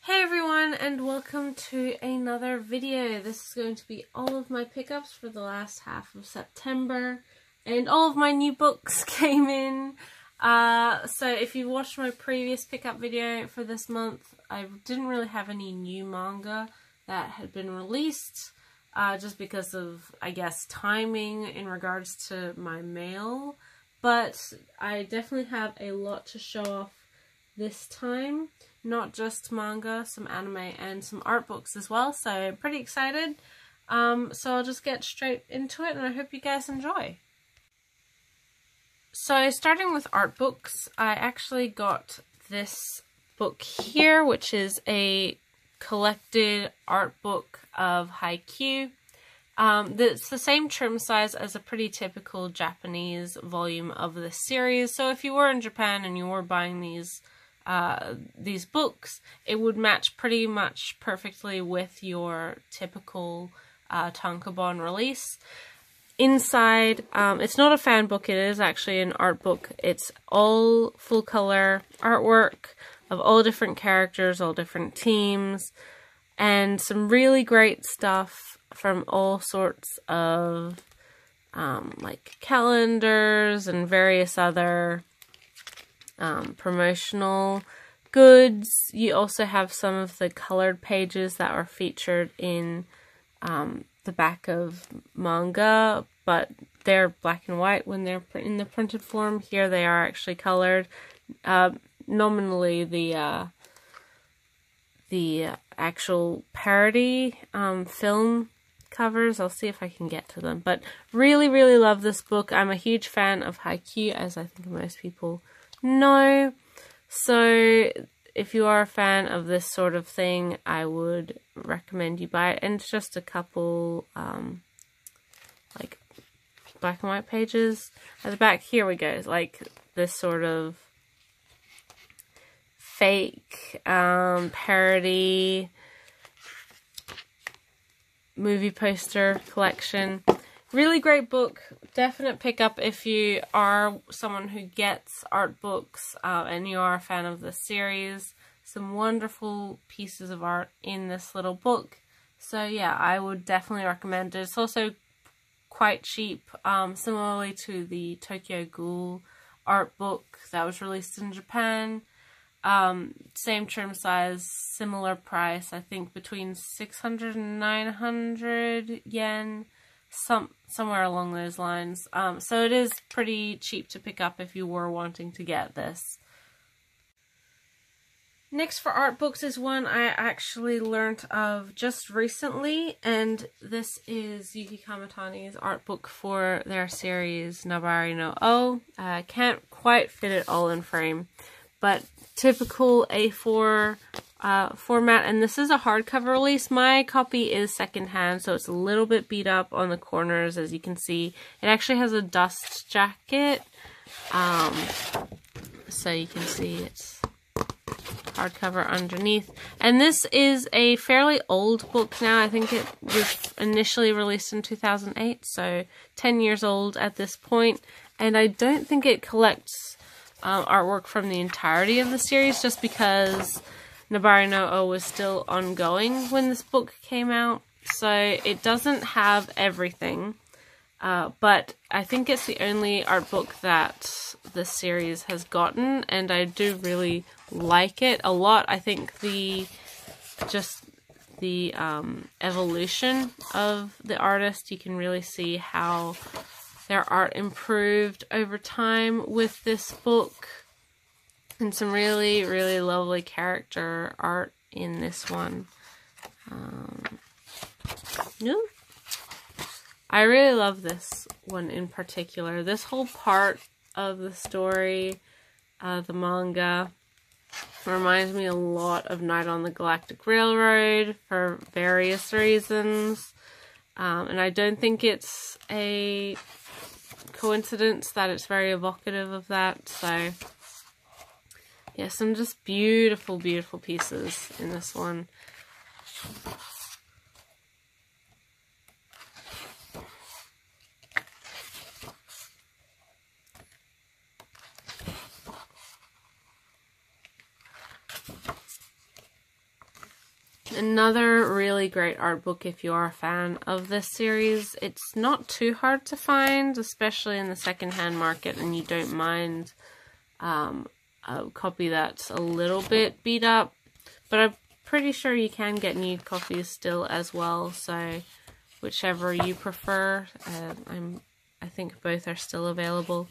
Hey everyone, and welcome to another video. This is going to be all of my pickups for the last half of September, and all of my new books came in. So if you watched my previous pickup video for this month, I didn't really have any new manga that had been released, just because of, I guess, timing in regards to my mail. But I definitely have a lot to show off this time. Not just manga, some anime, and some art books as well, so I'm pretty excited. So I'll just get straight into it, and I hope you guys enjoy. So starting with art books, I actually got this book here, which is a collected art book of Haikyuu. It's the same trim size as a pretty typical Japanese volume of the series, so if you were in Japan and you were buying these books, it would match pretty much perfectly with your typical tankobon release. Inside, it's not a fan book, it is actually an art book. It's all full color artwork of all different characters, all different teams, and some really great stuff from all sorts of like calendars and various other promotional goods. You also have some of the colored pages that are featured in the back of manga, but they're black and white when they're in the printed form. Here they are actually colored. Nominally the actual parody film covers. I'll see if I can get to them, but really love this book. I'm a huge fan of Haikyuu, as I think most people know, so if you are a fan of this sort of thing, I would recommend you buy it. And it's just a couple like black and white pages at the back. Here we go, like this sort of fake parody movie poster collection. Really great book, definite pickup if you are someone who gets art books and you are a fan of the series. Some wonderful pieces of art in this little book. So yeah, I would definitely recommend it. It's also quite cheap, similarly to the Tokyo Ghoul art book that was released in Japan. Same trim size, similar price, I think between 600 and 900 yen. Somewhere along those lines. So it is pretty cheap to pick up if you were wanting to get this. Next for art books is one I actually learnt of just recently, and this is Yuki Kamitani's art book for their series Nabari no O. I can't quite fit it all in frame, but typical A4 format, and this is a hardcover release. My copy is secondhand, so it's a little bit beat up on the corners, as you can see. It actually has a dust jacket, so you can see it's hardcover underneath. And this is a fairly old book now. I think it was initially released in 2008, so 10 years old at this point, and I don't think it collects artwork from the entirety of the series, just because Nabari no O was still ongoing when this book came out, so it doesn't have everything, but I think it's the only art book that the series has gotten, and I do really like it a lot. I think the evolution of the artist, you can really see how their art improved over time with this book. And some really lovely character art in this one. I really love this one in particular. This whole part of the story, the manga, reminds me a lot of Night on the Galactic Railroad for various reasons. And I don't think it's a coincidence that it's very evocative of that, so yeah, some just beautiful pieces in this one. Another really great art book if you are a fan of this series. It's not too hard to find, especially in the secondhand market, and you don't mind a copy that's a little bit beat up. But I'm pretty sure you can get new copies still as well, so whichever you prefer. I think both are still available.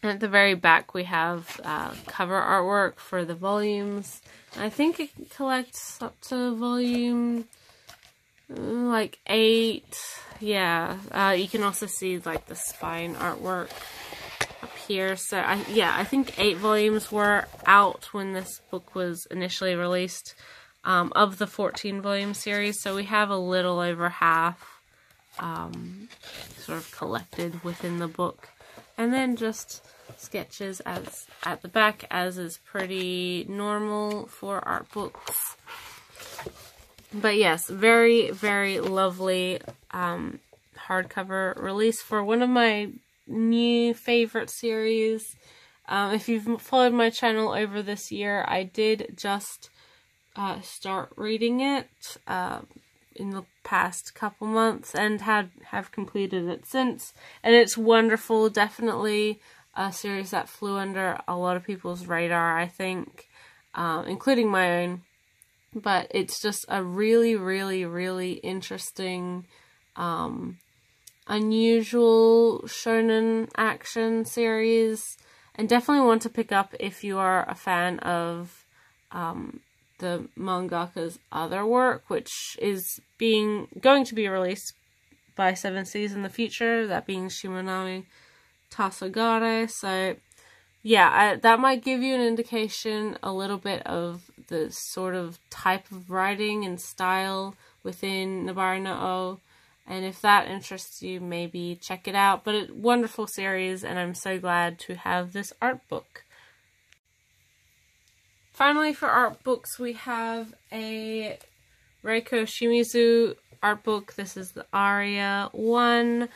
And at the very back we have cover artwork for the volumes. I think it collects up to volume like 8. Yeah, you can also see like the spine artwork up here. So I think 8 volumes were out when this book was initially released of the 14 volume series. So we have a little over half sort of collected within the book. And then just sketches as at the back, as is pretty normal for art books. But yes, very, very lovely hardcover release for one of my new favorite series. If you've followed my channel over this year, I did just start reading it in the past couple months and have completed it since, and it's wonderful. Definitely a series that flew under a lot of people's radar, I think, including my own. But it's just a really, really, really interesting, unusual shonen action series, and definitely want to pick up if you are a fan of the mangaka's other work, which is going to be released by 7 Seas in the future, that being Shimonami Tasagare. So yeah, that might give you an indication a little bit of the sort of type of writing and style within Nabari no O, and if that interests you, maybe check it out. But a wonderful series, and I'm so glad to have this art book. Finally, for art books, we have a Reiko Shimizu art book. This is the Aria one.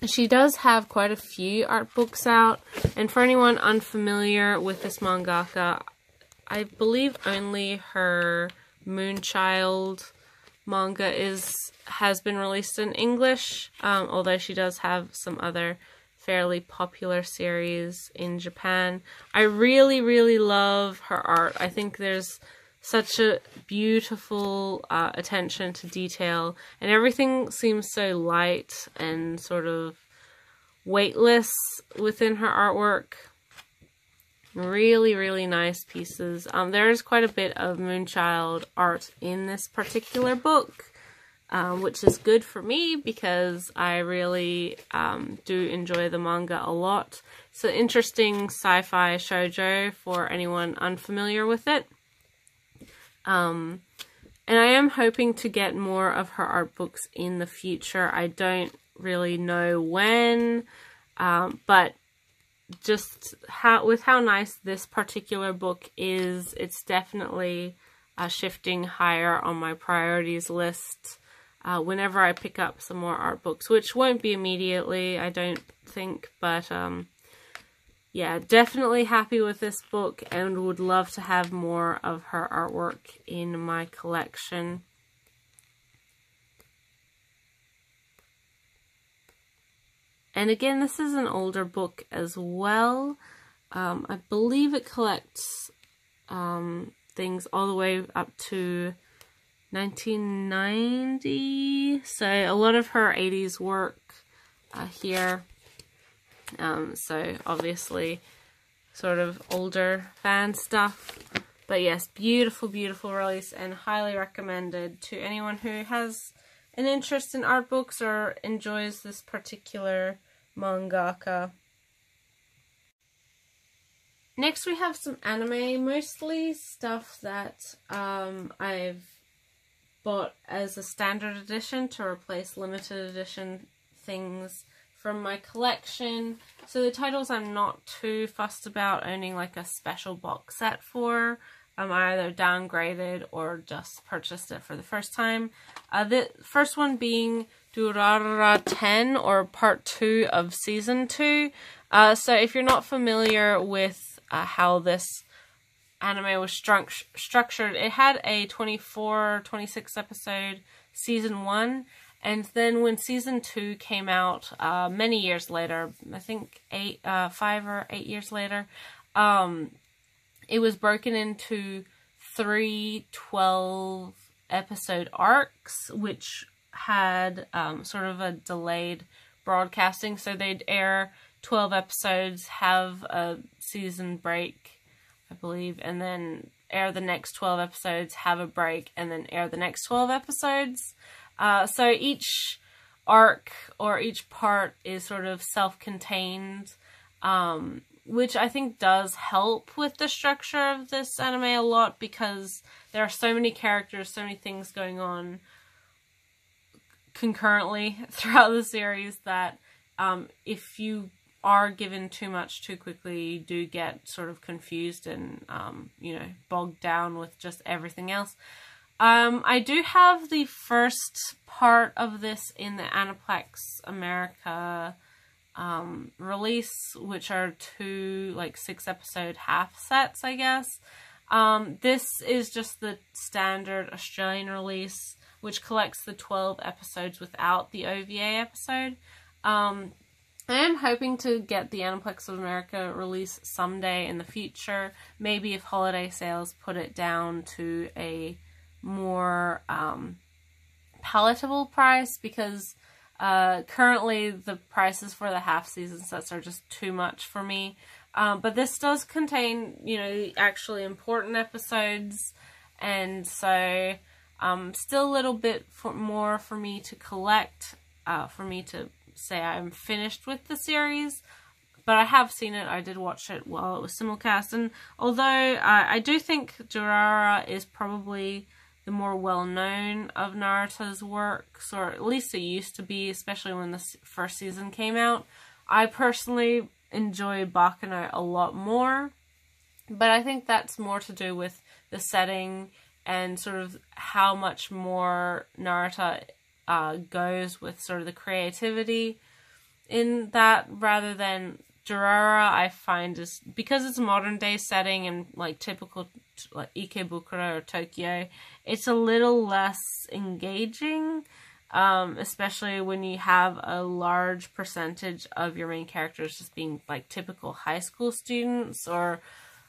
She does have quite a few art books out, and for anyone unfamiliar with this mangaka, I believe only her Moonchild manga has been released in English, although she does have some other fairly popular series in Japan. I really, really love her art. I think there's such a beautiful attention to detail, and everything seems so light and sort of weightless within her artwork. Really, really nice pieces. There's quite a bit of Moonchild art in this particular book, which is good for me because I really do enjoy the manga a lot. It's an interesting sci-fi shoujo for anyone unfamiliar with it. And I am hoping to get more of her art books in the future. I don't really know when, but just with how nice this particular book is, it's definitely shifting higher on my priorities list whenever I pick up some more art books, which won't be immediately, I don't think, but yeah, definitely happy with this book and would love to have more of her artwork in my collection. And again, this is an older book as well. I believe it collects things all the way up to 1990. So a lot of her 80s work here. So obviously sort of older fan stuff. But yes, beautiful, beautiful release, and highly recommended to anyone who has an interest in art books or enjoys this particular mangaka. Next we have some anime, mostly stuff that I've bought as a standard edition to replace limited edition things from my collection. So the titles I'm not too fussed about owning like a special box set for. I either downgraded or just purchased it for the first time. The first one being Durarara 10, or part 2 of season 2. So if you're not familiar with how this anime was structured. It had a 24, 26 episode season 1, and then when season 2 came out many years later, I think 5 or 8 years later, it was broken into 3 12 episode arcs, which had sort of a delayed broadcasting. So they'd air 12 episodes, have a season break, I believe, and then air the next 12 episodes, have a break, and then air the next 12 episodes. So each arc or each part is sort of self-contained, which I think does help with the structure of this anime a lot, because there are so many characters, so many things going on concurrently throughout the series that if you are given too much too quickly, you do get sort of confused and, you know, bogged down with just everything else. I do have the first part of this in the Aniplex America release, which are 2 like 6 episode half sets, I guess. This is just the standard Australian release, which collects the 12 episodes without the OVA episode. I am hoping to get the Aniplex of America release someday in the future. Maybe if holiday sales put it down to a more palatable price, because currently the prices for the half season sets are just too much for me. But this does contain, you know, actually important episodes, and so still a little bit more for me to collect, for me to say I'm finished with the series. But I have seen it. I did watch it while it was simulcast, and although I do think Durara is probably the more well-known of Naruta's works, or at least it used to be, especially when the first season came out, I personally enjoy Baccano a lot more. But I think that's more to do with the setting and sort of how much more Naruto goes with sort of the creativity in that, rather than Durara. I find is, because it's a modern day setting and like typical like Ikebukuro or Tokyo, it's a little less engaging, especially when you have a large percentage of your main characters just being like typical high school students, or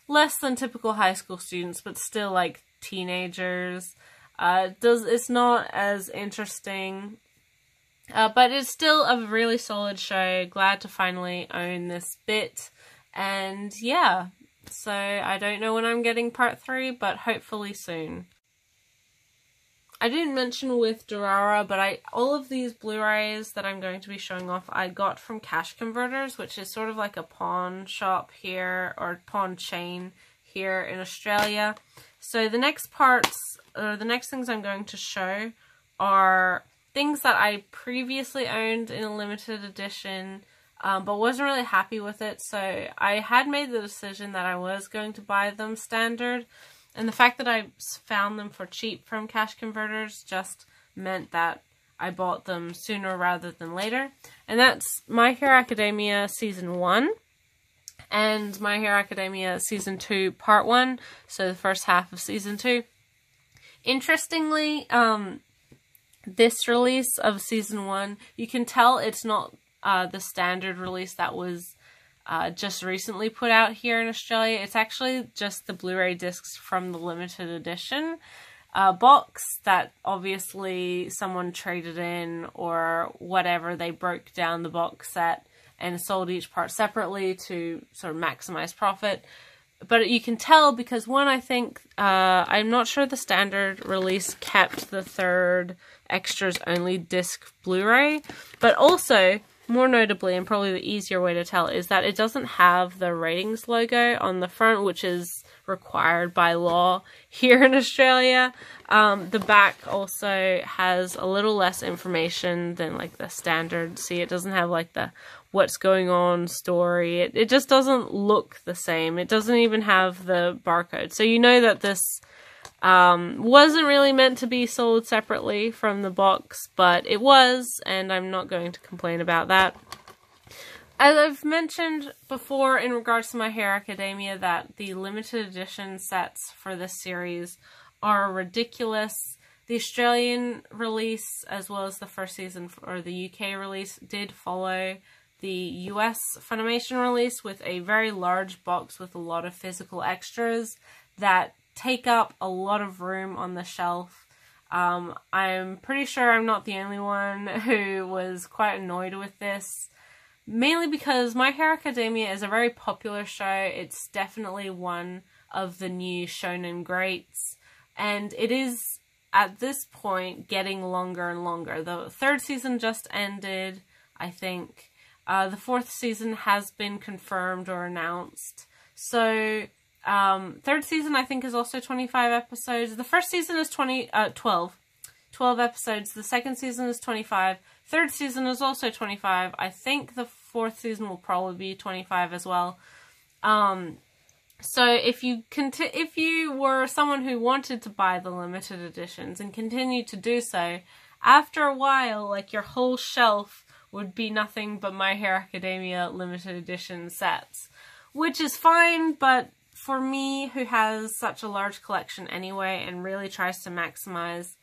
less than typical high school students, but still like teenagers. It's not as interesting, but it's still a really solid show. Glad to finally own this bit, and yeah, so I don't know when I'm getting part 3, but hopefully soon. I didn't mention with Durara, but all of these Blu-rays that I'm going to be showing off I got from Cash Converters, which is sort of like a pawn shop here, or pawn chain here in Australia. So the next parts, or the next things I'm going to show, are things that I previously owned in a limited edition, but wasn't really happy with it. So I had made the decision that I was going to buy them standard, and the fact that I found them for cheap from Cash Converters just meant that I bought them sooner rather than later. And that's My Hero Academia Season 1 and My Hero Academia Season 2 Part 1, so the first half of Season 2. Interestingly, this release of Season 1, you can tell it's not the standard release that was just recently put out here in Australia. It's actually just the Blu-ray discs from the limited edition box that obviously someone traded in or whatever. They broke down the box set and sold each part separately to sort of maximize profit. But you can tell because, one, I think, I'm not sure the standard release kept the third extras only disc Blu-ray, but also, more notably, and probably the easier way to tell, is that it doesn't have the ratings logo on the front, which is required by law here in Australia. The back also has a little less information than like the standard. See, it doesn't have like the what's going on story. It just doesn't look the same. It doesn't even have the barcode. So you know that this wasn't really meant to be sold separately from the box, but it was, and I'm not going to complain about that. as I've mentioned before in regards to My Hero Academia, that the limited edition sets for this series are ridiculous. The Australian release, as well as the first season, or the UK release, did follow the US Funimation release with a very large box with a lot of physical extras that take up a lot of room on the shelf. I'm pretty sure I'm not the only one who was quite annoyed with this. Mainly because My Hero Academia is a very popular show. It's definitely one of the new shonen greats. And it is, at this point, getting longer and longer. The third season just ended, I think. The fourth season has been confirmed or announced. So, third season, I think, is also 25 episodes. The first season is 12 episodes. The second season is 25. Third season is also 25. I think the fourth season will probably be 25 as well. So if you were someone who wanted to buy the limited editions and continued to do so, after a while, like, your whole shelf would be nothing but My Hero Academia limited edition sets. Which is fine, but for me, who has such a large collection anyway and really tries to maximize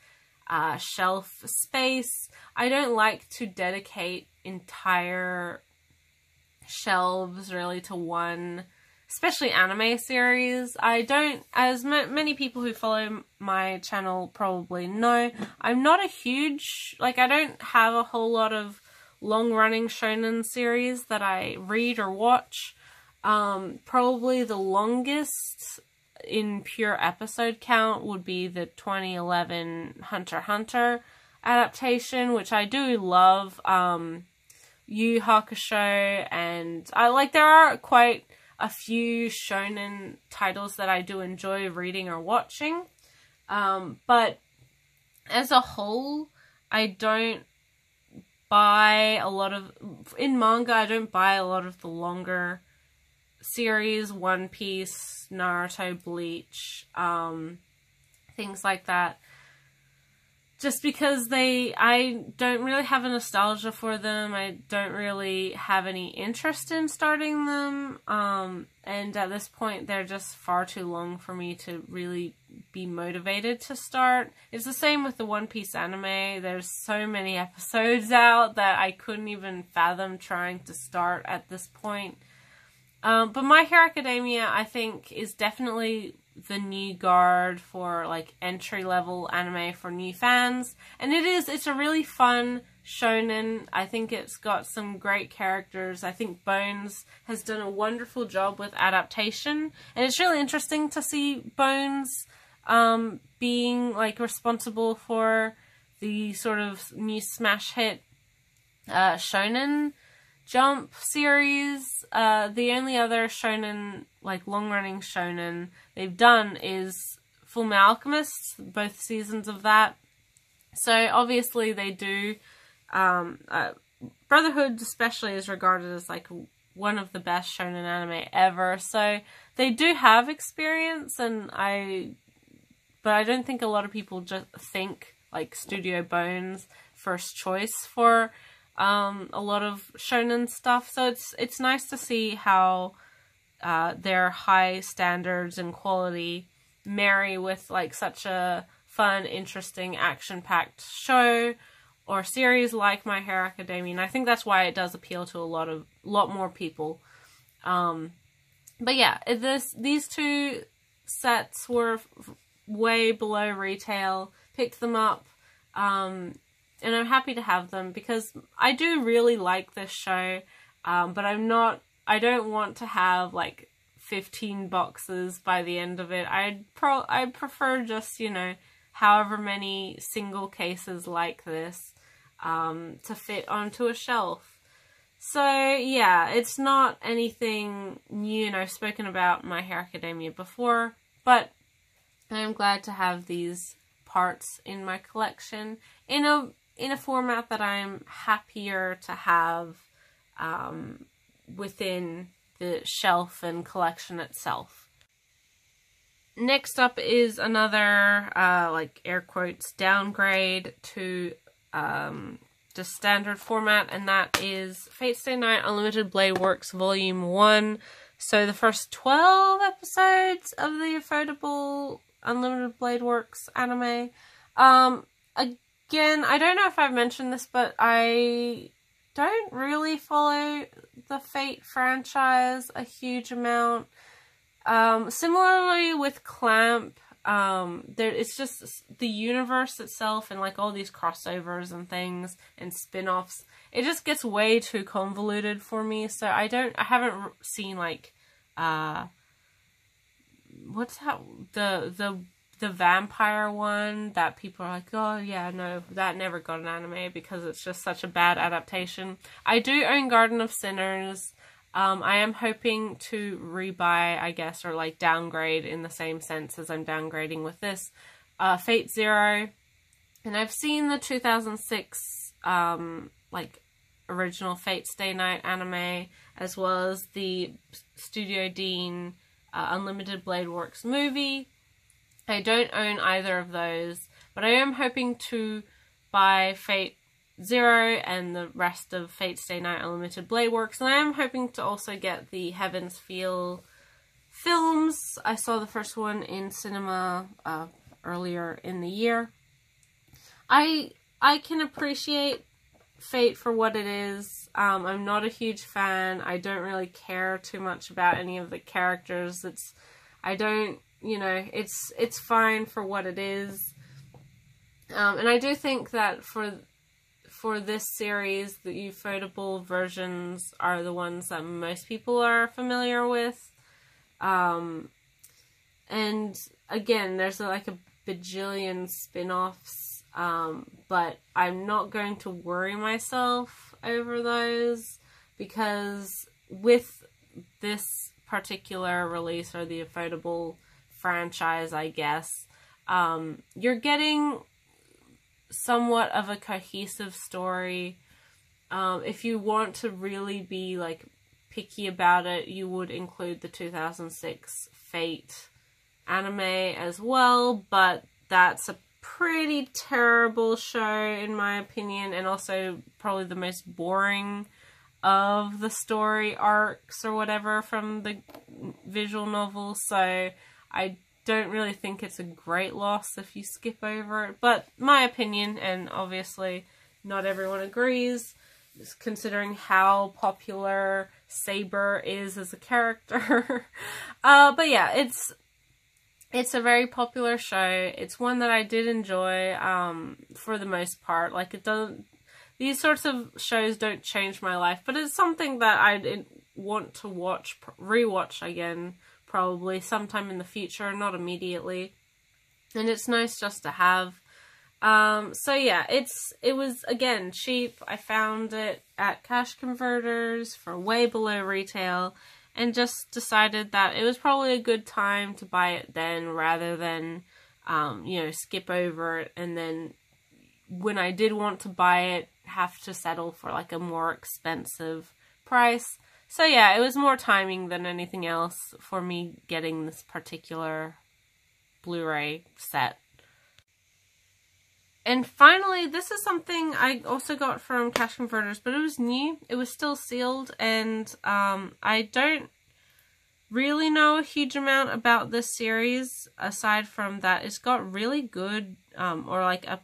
shelf space, I don't like to dedicate entire shelves really to one, especially anime series. I don't, as many people who follow my channel probably know, I'm not a huge, like, I don't have a whole lot of long-running shonen series that I read or watch. Probably the longest in pure episode count would be the 2011 Hunter x Hunter adaptation, which I do love. Yu Hakusho, and there are quite a few shonen titles that I do enjoy reading or watching. But as a whole, I don't buy a lot of, in manga, I don't buy a lot of the longer series, One Piece, Naruto, Bleach, things like that. Just because I don't really have a nostalgia for them, I don't really have any interest in starting them, and at this point they're just far too long for me to really be motivated to start. It's the same with the One Piece anime. There's so many episodes out that I couldn't even fathom trying to start at this point. But My Hero Academia, I think, is definitely the new guard for, like, entry-level anime for new fans. And it's a really fun shonen. I think it's got some great characters. I think Bones has done a wonderful job with adaptation. And it's really interesting to see Bones being, like, responsible for the sort of new smash hit shonen Jump series. The only other shonen, like, long-running shonen they've done is Fullmetal Alchemist, both seasons of that. So obviously they do, Brotherhood especially is regarded as, like, one of the best shonen anime ever. So they do have experience, but I don't think a lot of people just think, like, Studio Bones first choice for a lot of shonen stuff. So it's nice to see how their high standards and quality marry with, like, such a fun, interesting, action-packed show or series like My Hero Academia. And I think that's why it does appeal to a lot more people. But yeah, these two sets were way below retail. Picked them up. And I'm happy to have them because I do really like this show, but I don't want to have, like, 15 boxes by the end of it. I'd prefer just, you know, however many single cases like this, to fit onto a shelf. So, yeah, it's not anything new, and I've spoken about My Hero Academia before, but I'm glad to have these parts in my collection in a format that I'm happier to have within the shelf and collection itself. Next up is another, like, air quotes, downgrade to just standard format, and that is Fate Stay Night Unlimited Blade Works Volume 1. So the first 12 episodes of the affordable Unlimited Blade Works anime. Again, I don't know if I've mentioned this, but I don't really follow the Fate franchise a huge amount. Similarly with Clamp, it's just the universe itself and like all these crossovers and things and spin-offs. It just gets way too convoluted for me, so I haven't seen like, what's that, the vampire one that people are like, oh yeah, no, that never got an anime because it's just such a bad adaptation. I do own Garden of Sinners. I am hoping to rebuy, I guess, or like downgrade in the same sense as I'm downgrading with this, Fate Zero. And I've seen the 2006, like, original Fate Stay Night anime, as well as the Studio Dean Unlimited Blade Works movie. I don't own either of those, but I am hoping to buy Fate Zero and the rest of Fate Stay Night Unlimited Blade Works, and I am hoping to also get the Heaven's Feel films. I saw the first one in cinema earlier in the year. I can appreciate Fate for what it is. I'm not a huge fan. I don't really care too much about any of the characters. It's fine for what it is. And I do think that for this series, the ufotable versions are the ones that most people are familiar with. And again, there's like a bajillion spin-offs, but I'm not going to worry myself over those, because with this particular release, or the ufotable franchise, I guess, you're getting somewhat of a cohesive story. If you want to really be like picky about it, you would include the 2006 Fate anime as well, but that's a pretty terrible show in my opinion, and also probably the most boring of the story arcs or whatever from the visual novel, so I don't really think it's a great loss if you skip over it, but my opinion, and obviously not everyone agrees, considering how popular Saber is as a character. But yeah, it's a very popular show. It's one that I did enjoy, for the most part. Like, these sorts of shows don't change my life, but it's something that I'd want to rewatch again, probably sometime in the future, not immediately. And it's nice just to have. So yeah, it was, again, cheap. I found it at Cash Converters for way below retail, and just decided that it was probably a good time to buy it then, rather than, skip over it, and then when I did want to buy it, have to settle for like a more expensive price. So yeah, it was more timing than anything else for me getting this particular Blu-ray set. And finally, this is something I also got from Cash Converters, but it was new. It was still sealed, and I don't really know a huge amount about this series, aside from that it's got really good, or like a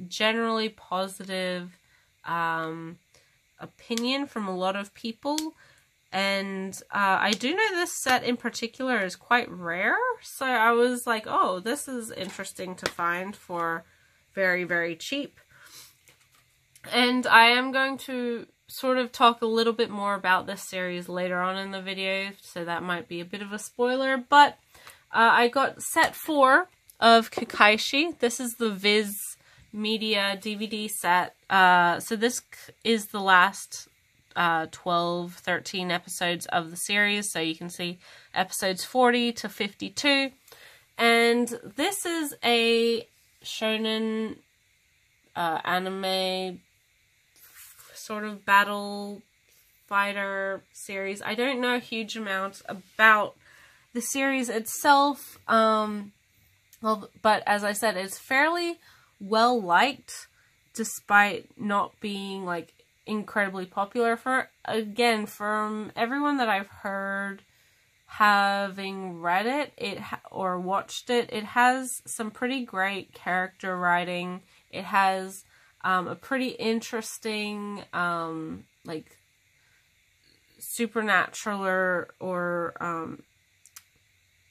generally positive opinion from a lot of people, and I do know this set in particular is quite rare, so I was like, oh, this is interesting to find for very, very cheap. And I am going to sort of talk a little bit more about this series later on in the video, so that might be a bit of a spoiler, but I got set 4 of Kakaishi. This is the Viz Media DVD set. So this is the last 12, 13 episodes of the series, so you can see episodes 40 to 52. And this is a shonen anime sort of battle fighter series. I don't know a huge amount about the series itself, well, but as I said, it's fairly well liked. despite not being like incredibly popular. From everyone that I've heard having read it, or watched it, it has some pretty great character writing. It has a pretty interesting like supernatural or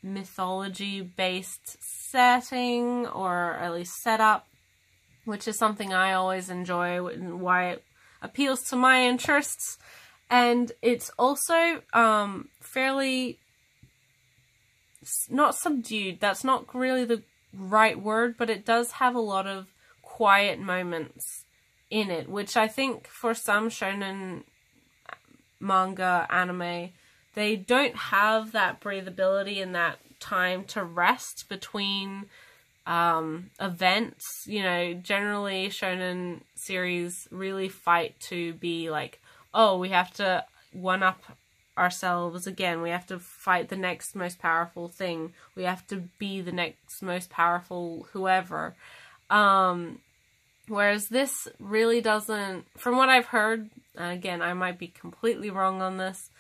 mythology based setting, or at least setup, which is something I always enjoy and why it appeals to my interests. And it's also fairly, not subdued, that's not really the right word, but it does have a lot of quiet moments in it, which I think for some shonen manga, anime, they don't have that breathability and that time to rest between events. You know, generally shonen series really fight to be like, oh, we have to one-up ourselves again. We have to fight the next most powerful thing. We have to be the next most powerful whoever. Whereas this really doesn't, from what I've heard, again, I might be completely wrong on this,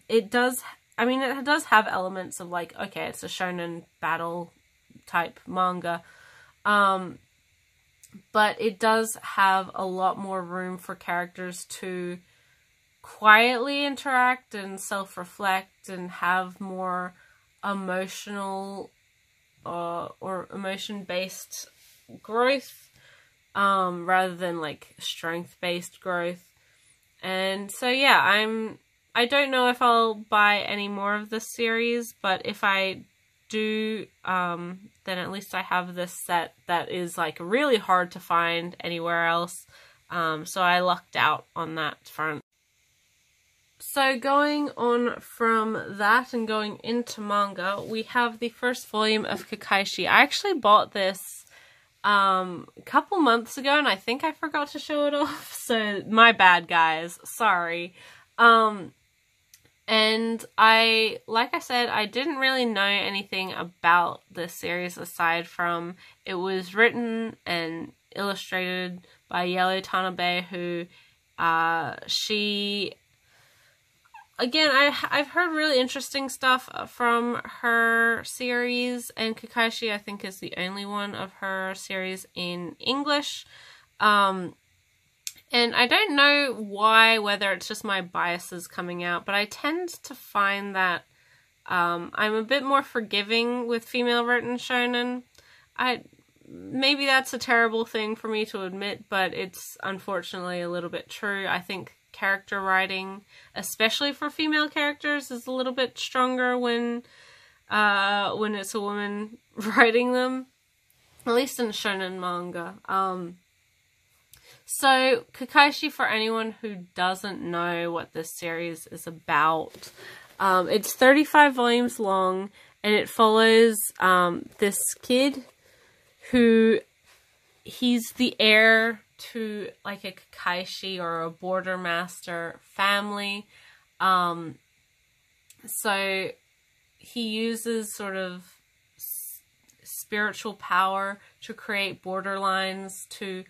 it does have elements of like, okay, it's a shonen battle type manga, but it does have a lot more room for characters to quietly interact and self-reflect and have more emotional or emotion-based growth, rather than like strength-based growth. And so yeah, I don't know if I'll buy any more of this series, but if I do, then at least I have this set that is like really hard to find anywhere else. So I lucked out on that front. So going on from that and going into manga, we have the first volume of Kakaishi. I actually bought this a couple months ago, and I think I forgot to show it off, so my bad, guys. Sorry. And like I said, I didn't really know anything about this series aside from it was written and illustrated by Yellow Tanabe, who, again, I've heard really interesting stuff from her series, and Kakaishi, I think, is the only one of her series in English. And I don't know why, whether it's just my biases coming out, but I tend to find that I'm a bit more forgiving with female-written shonen. Maybe that's a terrible thing for me to admit, but it's unfortunately a little bit true. I think character writing, especially for female characters, is a little bit stronger when it's a woman writing them, at least in shonen manga. So Kakaishi, for anyone who doesn't know what this series is about, it's 35 volumes long, and it follows this kid who, he's the heir to like a Kakaishi or a border master family. So he uses sort of spiritual power to create borderlines to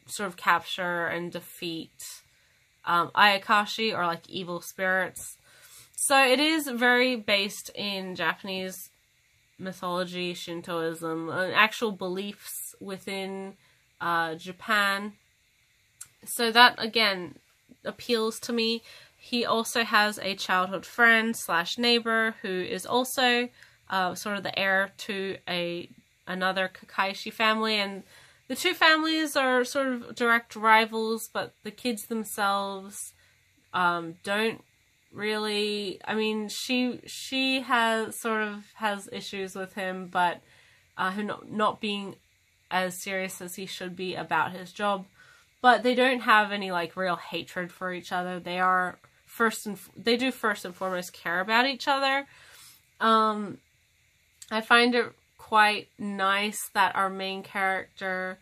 sort of capture and defeat Ayakashi, or like evil spirits. So it is very based in Japanese mythology, Shintoism, actual beliefs within Japan. So that, again, appeals to me. He also has a childhood friend / neighbor who is also sort of the heir to another Kakaishi family, and the two families are sort of direct rivals, but the kids themselves don't really, I mean, she has issues with him, but not being as serious as he should be about his job. But they don't have any like real hatred for each other. They are they do first and foremost care about each other. I find it quite nice that our main character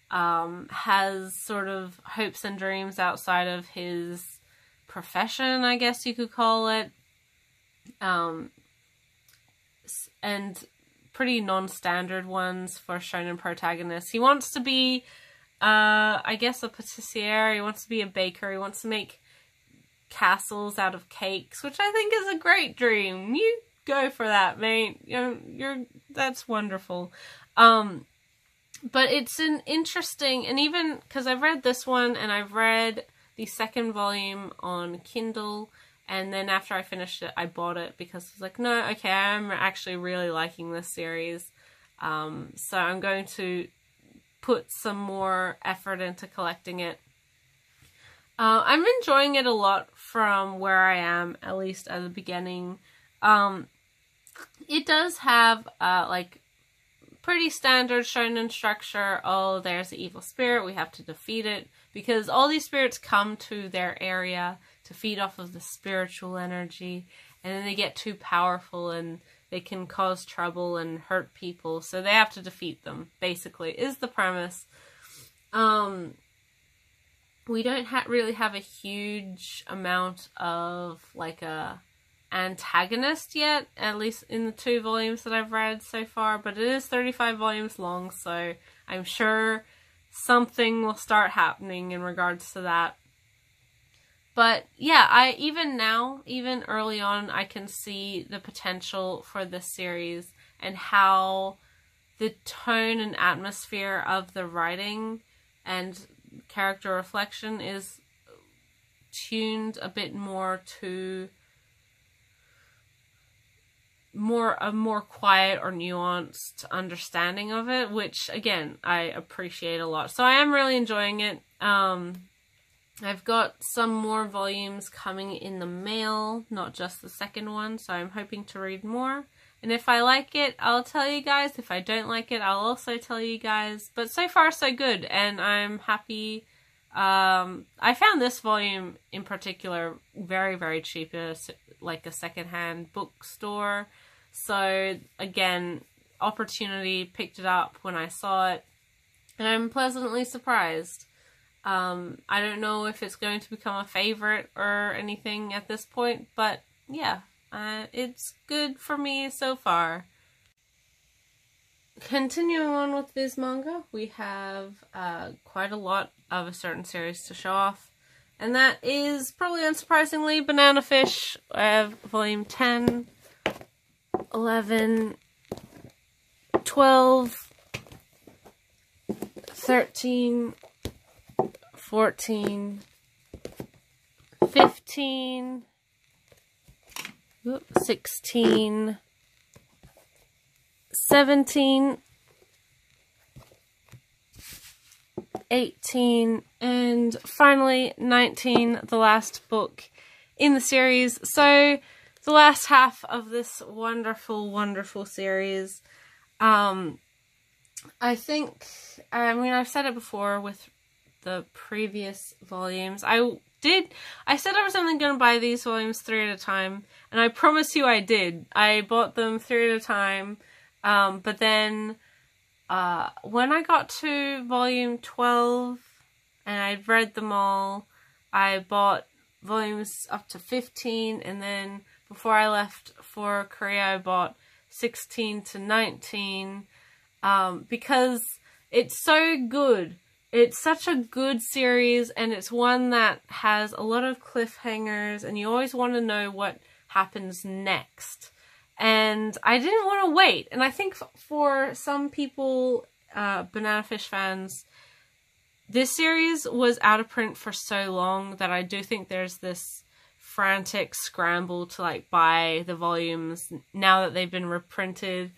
has sort of hopes and dreams outside of his profession, I guess you could call it, and pretty non-standard ones for shonen protagonists. He wants to be I guess a patissier. He wants to be a baker. He wants to make castles out of cakes, which I think is a great dream. You go for that, mate. That's wonderful. But it's an interesting, and even because I've read this one and I've read the second volume on Kindle, and then after I finished it, I bought it because I was like, no, okay, I'm actually really liking this series. So I'm going to put some more effort into collecting it. I'm enjoying it a lot from where I am, at least at the beginning. It does have, like, pretty standard shonen structure. Oh, there's the evil spirit, we have to defeat it, because all these spirits come to their area to feed off of the spiritual energy, and then they get too powerful and they can cause trouble and hurt people, so they have to defeat them, basically, is the premise. We don't really have a huge amount of, like, a antagonist yet, at least in the 2 volumes that I've read so far, but it is 35 volumes long, so I'm sure something will start happening in regards to that. But yeah, even early on, I can see the potential for this series and how the tone and atmosphere of the writing and character reflection is tuned a bit more to a more quiet or nuanced understanding of it, which again I appreciate a lot. So I am really enjoying it. I've got some more volumes coming in the mail, not just the second one, so I'm hoping to read more. And if I like it, I'll tell you guys. If I don't like it, I'll also tell you guys. But so far, so good, and I'm happy. I found this volume in particular very, very cheap at like a secondhand bookstore. So again, opportunity, picked it up when I saw it, and I'm pleasantly surprised. I don't know if it's going to become a favorite or anything at this point, but yeah, it's good for me so far. Continuing on with Viz Manga, we have quite a lot of a certain series to show off, and that is, probably unsurprisingly, Banana Fish. I have volume 10, 11, 12, 13, 14, 15, 16, 17, 18, and finally 19, the last book in the series. So the last half of this wonderful, wonderful series. I think, I've said it before with the previous volumes. I said I was only going to buy these volumes 3 at a time, and I promise you I did. I bought them 3 at a time, but then when I got to volume 12 and I'd read them all, I bought volumes up to 15, and then before I left for Korea I bought 16 to 19, because it's so good. It's such a good series, and it's one that has a lot of cliffhangers, and you always want to know what happens next. And I didn't want to wait. And I think for some people, Banana Fish fans, this series was out of print for so long that I do think there's this frantic scramble to like buy the volumes now that they've been reprinted,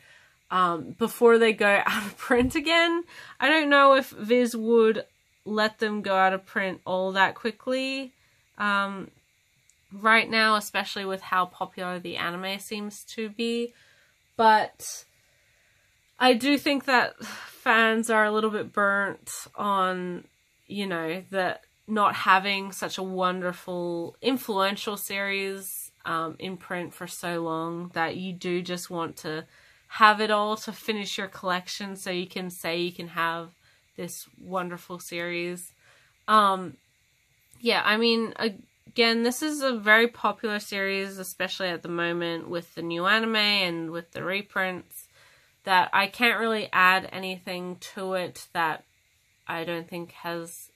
before they go out of print again. I don't know if Viz would let them go out of print all that quickly right now, especially with how popular the anime seems to be. But I do think that fans are a little bit burnt on, the not having such a wonderful, influential series in print for so long, that you do just want to have it all to finish your collection so you can say you can have this wonderful series. Yeah, again, this is a very popular series, especially at the moment with the new anime and with the reprints, that I can't really add anything to it that I don't think has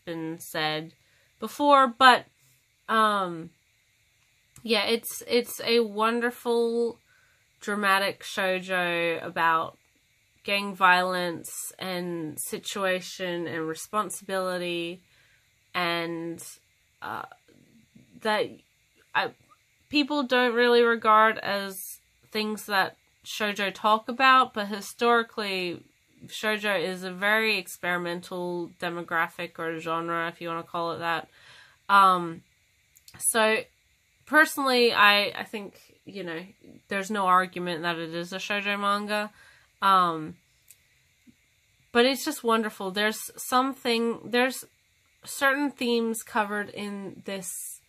been said before, but yeah, it's a wonderful dramatic shoujo about gang violence and situation and responsibility, and that people don't really regard as things that shoujo talk about, but historically shoujo is a very experimental demographic or genre, if you want to call it that. So personally, I think, you know, there's no argument that it is a shoujo manga. But it's just wonderful. There's certain themes covered in this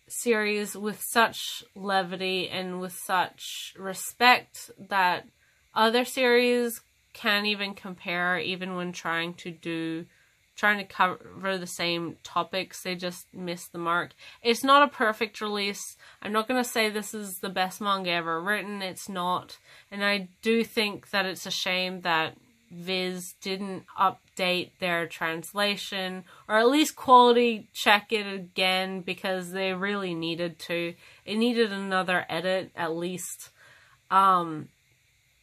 series with such levity and with such respect that other series can't even compare, even when trying to cover the same topics. They just miss the mark. It's not a perfect release. I'm not going to say this is the best manga ever written. It's not. And I do think that it's a shame that Viz didn't update their translation, or at least quality check it again, because they really needed to. It needed another edit, at least. And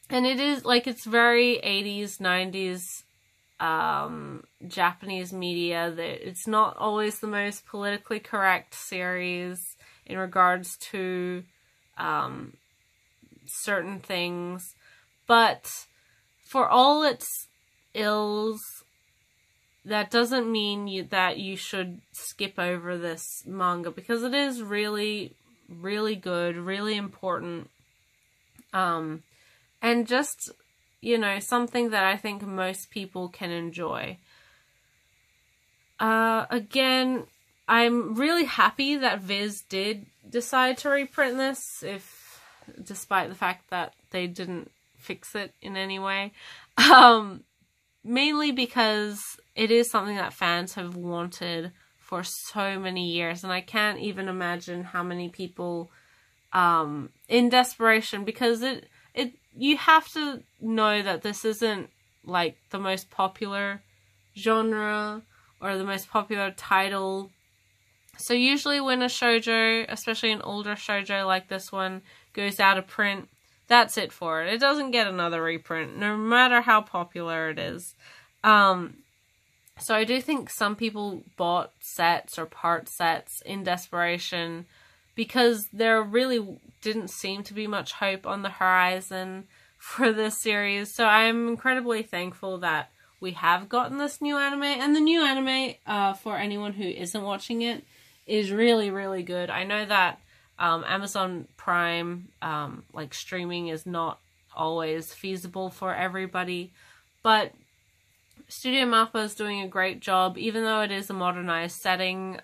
it is, like, it's very 80s, 90s Japanese media. That it's not always the most politically correct series in regards to certain things, but for all its ills, that doesn't mean that you should skip over this manga, because it is really, really good, really important, and just, you know, something that I think most people can enjoy. Again, I'm really happy that Viz did decide to reprint this, despite the fact that they didn't fix it in any way. Mainly because it is something that fans have wanted for so many years, and I can't even imagine how many people in desperation, because you have to know that this isn't like the most popular genre or the most popular title. So usually when a shoujo, especially an older shoujo like this one, goes out of print, that's it for it. It doesn't get another reprint, no matter how popular it is. So I do think some people bought sets or part sets in desperation, because there really didn't seem to be much hope on the horizon for this series. So I'm incredibly thankful that we have gotten this new anime. And the new anime, for anyone who isn't watching it, is really, really good. I know that Amazon Prime, like, streaming is not always feasible for everybody, but Studio Mappa is doing a great job. Even though it is a modernized setting,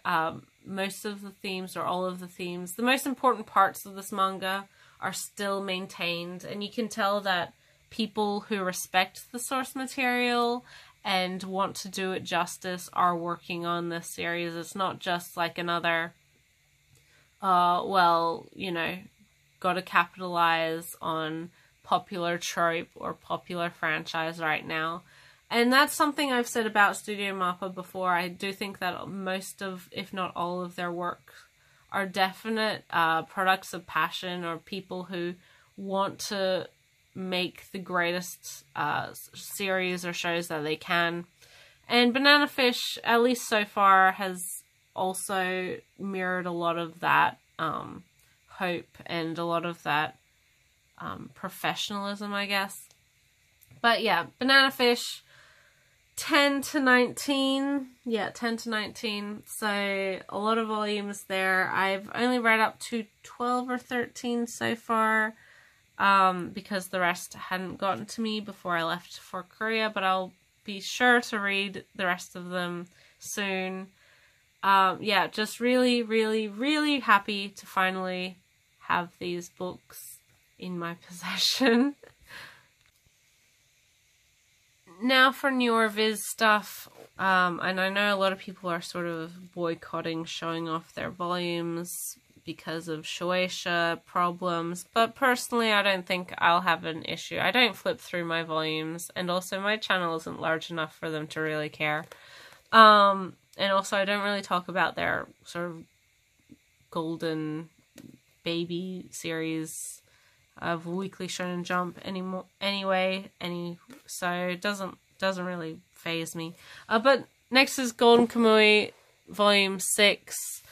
most of the themes, or all of the themes, the most important parts of this manga are still maintained, and you can tell that people who respect the source material and want to do it justice are working on this series. It's not just like another well, you know, gotta capitalize on popular trope or popular franchise right now. And that's something I've said about Studio Mappa before. I do think that most of, if not all of their work, are definite products of passion, or people who want to make the greatest series or shows that they can. And Banana Fish, at least so far, has also mirrored a lot of that hope and a lot of that professionalism, I guess. But yeah, Banana Fish, 10 to 19. Yeah, 10 to 19. So a lot of volumes there. I've only read up to 12 or 13 so far, because the rest hadn't gotten to me before I left for Korea, but I'll be sure to read the rest of them soon. Yeah, just really, really, really happy to finally have these books in my possession. Now for newer Viz stuff, and I know a lot of people are sort of boycotting showing off their volumes because of Shueisha problems, but personally I don't think I'll have an issue. I don't flip through my volumes, and also my channel isn't large enough for them to really care. And also I don't really talk about their sort of golden baby series of Weekly Shonen Jump anymore so it doesn't really faze me. But next is Golden Kamuy Volume 6.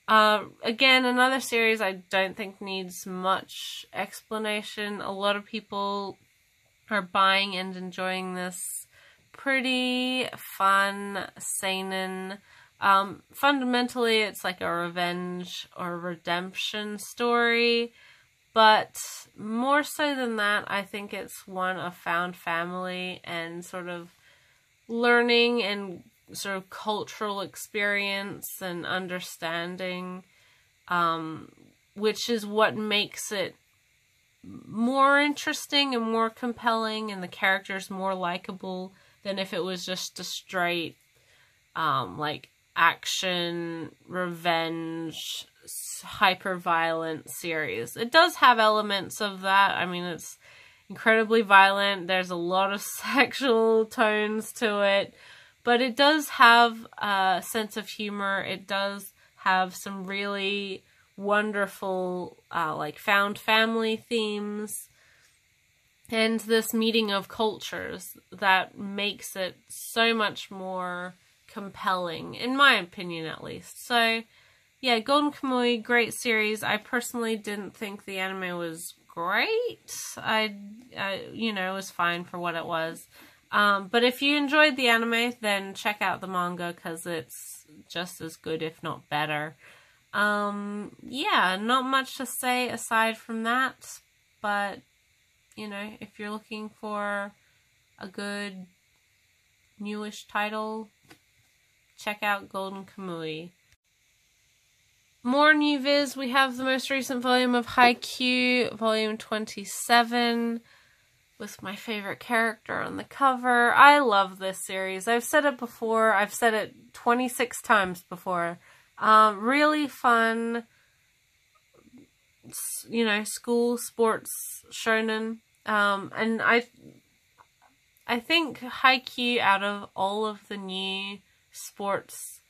Again, another series I don't think needs much explanation. A lot of people are buying and enjoying this pretty fun seinen. Fundamentally, it's like a revenge or redemption story, but more so than that, I think it's one of found family and sort of learning and sort of cultural experience and understanding, which is what makes it more interesting and more compelling, and the characters more likable than if it was just a straight like action, revenge, hyper-violent series. It does have elements of that. I mean, it's incredibly violent. There's a lot of sexual tones to it. But it does have a sense of humor. It does have some really wonderful, like, found family themes. And this meeting of cultures that makes it so much more compelling, in my opinion at least. So, yeah, Golden Kamuy, great series. I personally didn't think the anime was great. I you know, it was fine for what it was. But if you enjoyed the anime, then check out the manga, because it's just as good, if not better. Yeah, not much to say aside from that, but, you know, if you're looking for a good newish title, check out Golden Kamuy. More new viz, we have the most recent volume of Haikyuu, volume 27. With my favorite character on the cover. I love this series. I've said it before. I've said it 26 times before. Really fun, you know, school sports shonen. And I think Haikyuu, out of all of the new sports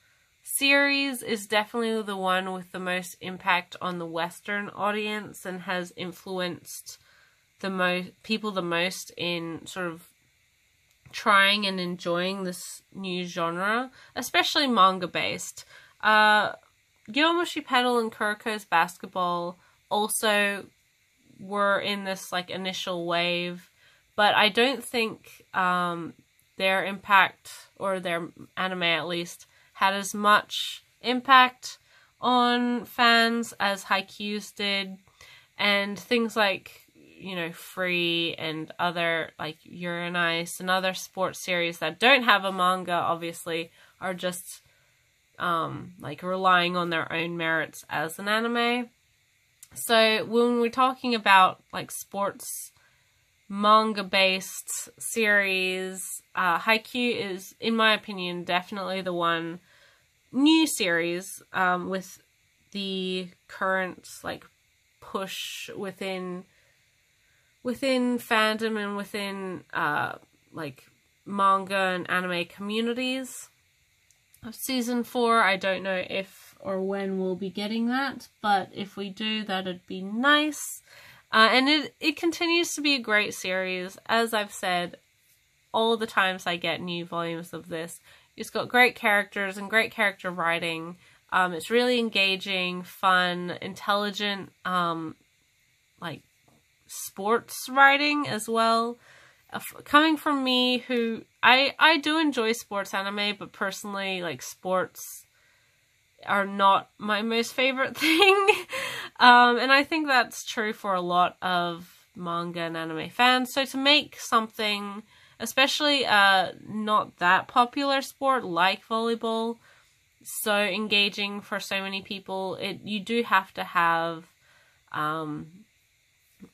series, is definitely the one with the most impact on the Western audience and has influenced people the most in sort of trying and enjoying this new genre, especially manga based. Yomushi Pedal and Kuroko's Basketball also were in this like initial wave, but I don't think their impact, or their anime at least, had as much impact on fans as Haikyuu's did. And things like, you know, Free and other, like, Yuri on Ice and other sports series that don't have a manga, obviously, are just, like, relying on their own merits as an anime. So, when we're talking about, like, sports manga-based series, Haikyuu is, in my opinion, definitely the one new series, with the current, like, push within fandom and within like manga and anime communities. Season 4, I don't know if or when we'll be getting that, but if we do, that'd be nice. And it continues to be a great series. As I've said, all the times I get new volumes of this, it's got great characters and great character writing. It's really engaging, fun, intelligent, like, sports writing as well. Coming from me, who I do enjoy sports anime, but personally, like, sports are not my most favorite thing. And I think that's true for a lot of manga and anime fans. So to make something, especially not that popular sport like volleyball, so engaging for so many people, you do have to have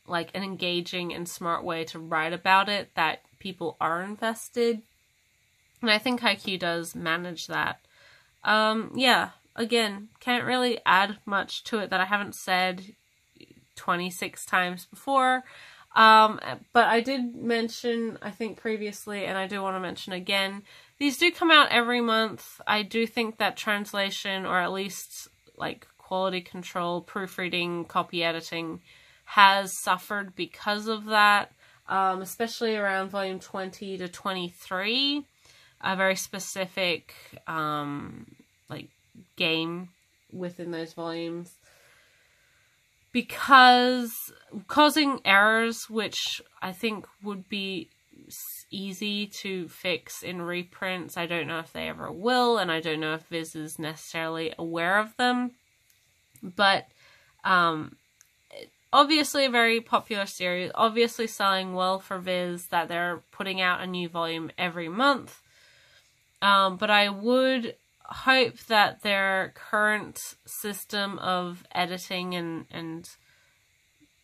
like an engaging and smart way to write about it that people are invested. And I think Haikyuu does manage that. Yeah, again, can't really add much to it that I haven't said 26 times before. But I did mention, I think previously, and I do want to mention again, these do come out every month. I do think that translation, or at least like quality control, proofreading, copy editing, has suffered because of that, especially around volume 20 to 23, a very specific like game within those volumes, because causing errors which I think would be easy to fix in reprints. I don't know if they ever will, and I don't know if Viz is necessarily aware of them, but obviously a very popular series, obviously selling well for Viz, that they're putting out a new volume every month, but I would hope that their current system of editing and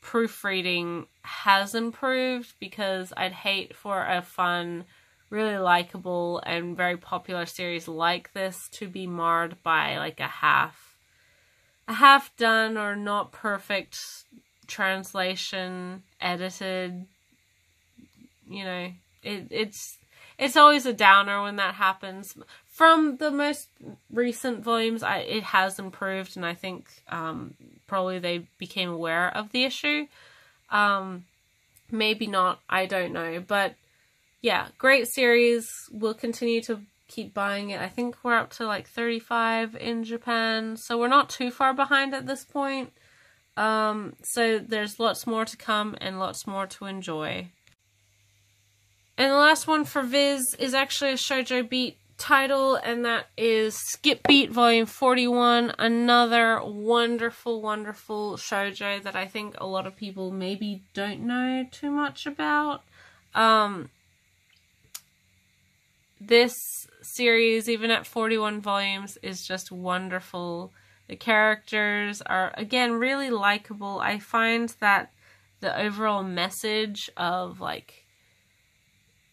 proofreading has improved, because I'd hate for a fun, really likable and very popular series like this to be marred by like a half done or not perfect translation, edited, you know, it's always a downer when that happens. From the most recent volumes, it has improved, and I think probably they became aware of the issue. Maybe not, I don't know. But yeah, great series. We'll continue to keep buying it. I think we're up to like 35 in Japan, so we're not too far behind at this point. So there's lots more to come and lots more to enjoy. And the last one for Viz is actually a Shoujo Beat title, and that is Skip Beat Volume 41, another wonderful, wonderful shoujo that I think a lot of people maybe don't know too much about. This series, even at 41 volumes, is just wonderful. The characters are, again, really likable. I find that the overall message of, like,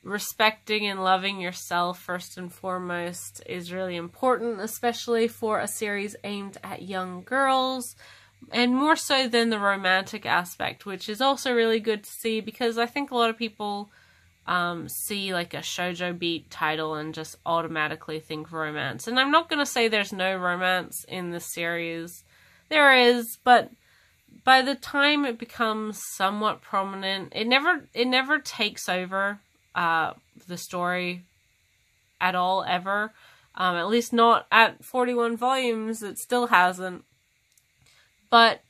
respecting and loving yourself first and foremost is really important, especially for a series aimed at young girls, and more so than the romantic aspect, which is also really good to see, because I think a lot of people see like a Shoujo Beat title and just automatically think romance. And I'm not going to say there's no romance in this series. There is, but by the time it becomes somewhat prominent, it never takes over the story at all, ever. At least not at 41 volumes, it still hasn't. But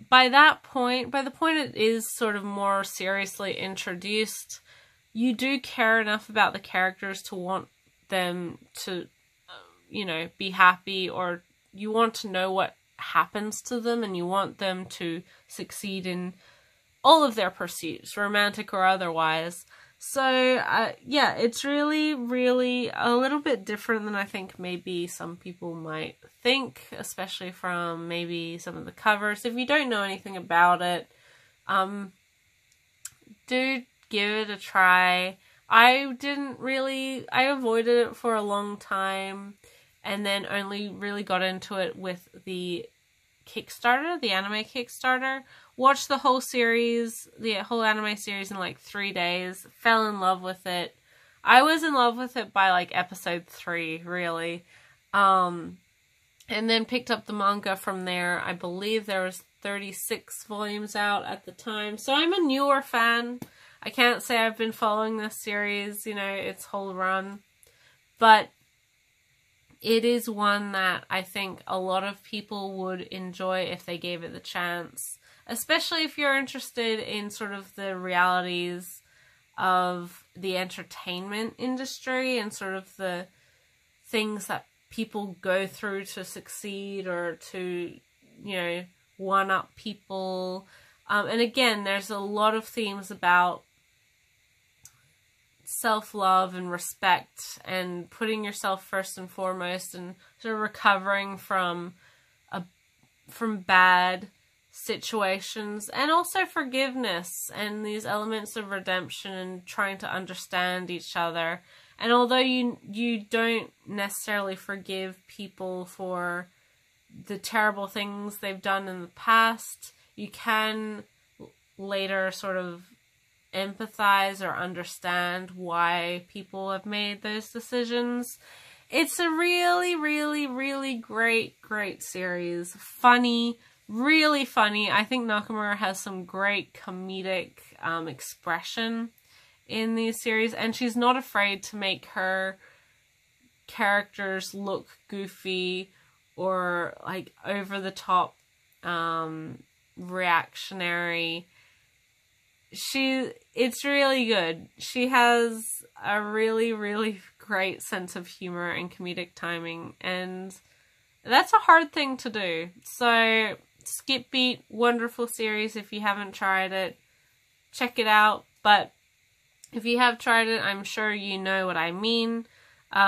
by the point it is sort of more seriously introduced, you do care enough about the characters to want them to, you know, be happy, or you want to know what happens to them, and you want them to succeed in all of their pursuits, romantic or otherwise. So, yeah, it's really, really a little bit different than I think maybe some people might think, especially from maybe some of the covers. If you don't know anything about it, do give it a try. I avoided it for a long time, and then only really got into it with the Kickstarter, the anime Kickstarter. Watched the whole series, the whole anime series in like 3 days. Fell in love with it. I was in love with it by like episode 3, really. And then picked up the manga from there. I believe there was 36 volumes out at the time. So I'm a newer fan. I can't say I've been following this series, you know, its whole run. But it is one that I think a lot of people would enjoy if they gave it the chance. Especially if you're interested in sort of the realities of the entertainment industry and sort of the things that people go through to succeed or to, you know, one-up people. And again, there's a lot of themes about self-love and respect and putting yourself first and foremost, and sort of recovering from bad situations, and also forgiveness and these elements of redemption and trying to understand each other. And although you don't necessarily forgive people for the terrible things they've done in the past, you can later sort of empathize or understand why people have made those decisions. It's a really, really, really great series. Funny, really funny. I think Nakamura has some great comedic expression in these series, and she's not afraid to make her characters look goofy or like over the top reactionary. It's really good. She has a really, really great sense of humor and comedic timing, and that's a hard thing to do. So Skip Beat, wonderful series. If you haven't tried it, check it out. But if you have tried it, I'm sure you know what I mean.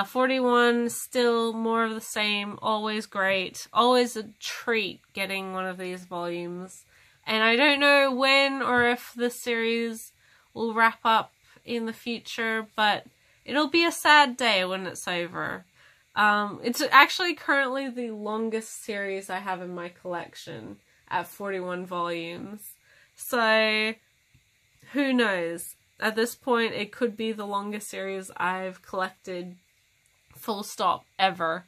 41, still more of the same, always great, always a treat getting one of these volumes. And I don't know when or if this series will wrap up in the future, but it'll be a sad day when it's over. It's actually currently the longest series I have in my collection at 41 volumes. So, who knows? At this point, it could be the longest series I've collected, full stop, ever.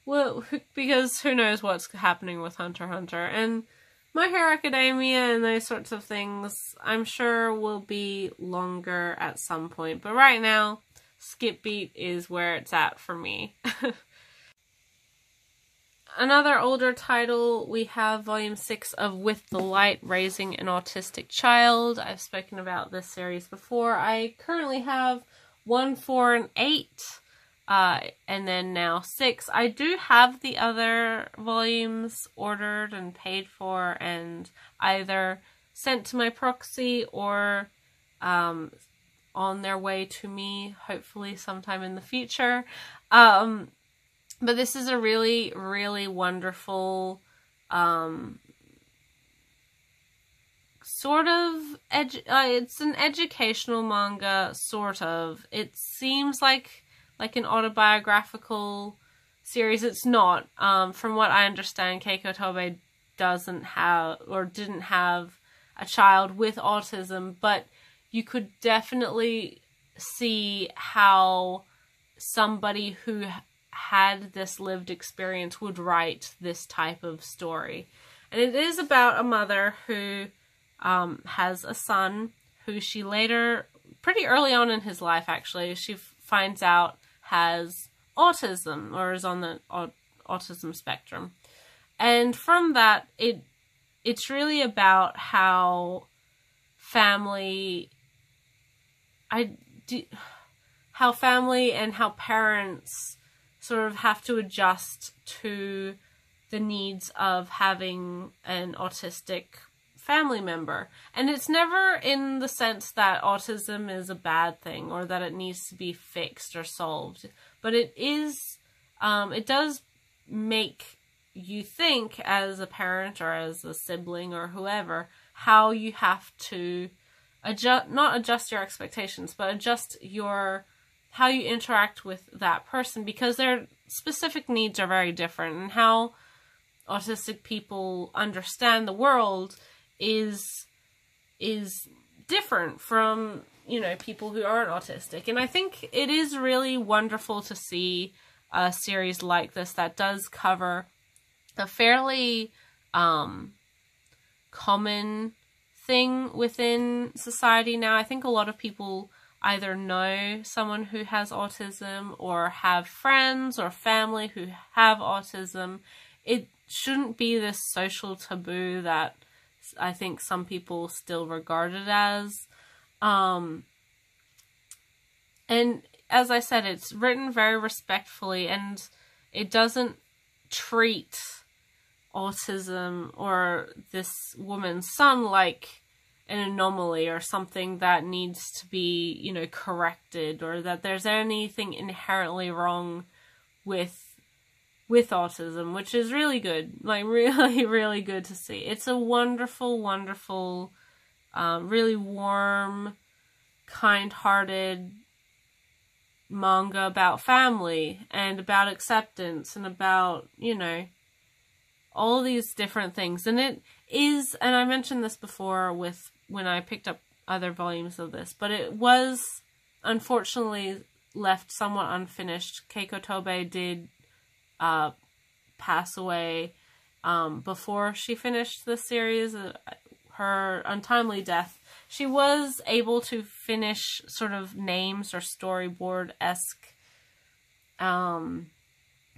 Well, because who knows what's happening with Hunter x Hunter. And My Hero Academia and those sorts of things, I'm sure will be longer at some point. But right now, Skip Beat is where it's at for me. Another older title, we have Volume 6 of With the Light, Raising an Autistic Child. I've spoken about this series before. I currently have 1, 4, and 8, and then now 6. I do have the other volumes ordered and paid for and either sent to my proxy or on their way to me, hopefully sometime in the future. But this is a really, really wonderful, sort of, it's an educational manga, sort of. It seems like an autobiographical series. It's not. From what I understand, Keiko Tobe doesn't have, or didn't have, a child with autism, but you could definitely see how somebody who had this lived experience would write this type of story. And it is about a mother who has a son who she later, pretty early on in his life actually, she finds out has autism, or is on the autism spectrum. And from that, it's really about how family and how parents sort of have to adjust to the needs of having an autistic family member. And it's never in the sense that autism is a bad thing or that it needs to be fixed or solved. But it is, it does make you think as a parent or as a sibling or whoever, how you have to not adjust your expectations, but adjust how you interact with that person, because their specific needs are very different, and how autistic people understand the world is different from, people who aren't autistic. And I think it is really wonderful to see a series like this that does cover a fairly common thing within society now. I think a lot of people either know someone who has autism or have friends or family who have autism. It shouldn't be this social taboo that I think some people still regard it as. And as I said, it's written very respectfully, and it doesn't treat autism or this woman's son like an anomaly or something that needs to be, corrected, or that there's anything inherently wrong with autism, which is really good. Like, really, really good to see. It's a wonderful, wonderful, really warm, kind-hearted manga about family and about acceptance and about, you know, all these different things. And it is, and I mentioned this before with when I picked up other volumes of this, but it was unfortunately left somewhat unfinished. Keiko Tobe did pass away before she finished the series. Her untimely death. She was able to finish sort of names or storyboard-esque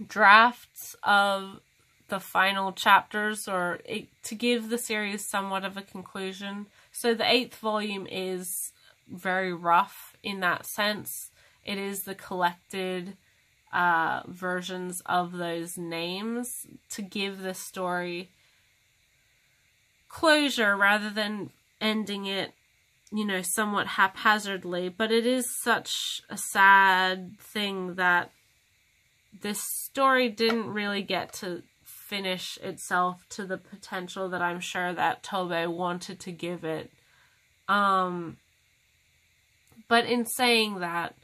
drafts of the final chapters, or to give the series somewhat of a conclusion. So the 8th volume is very rough in that sense. It is the collected versions of those names to give the story closure rather than ending it, you know, somewhat haphazardly. But it is such a sad thing that this story didn't really get to finish itself to the potential that I'm sure that Tobe wanted to give it. But in saying that,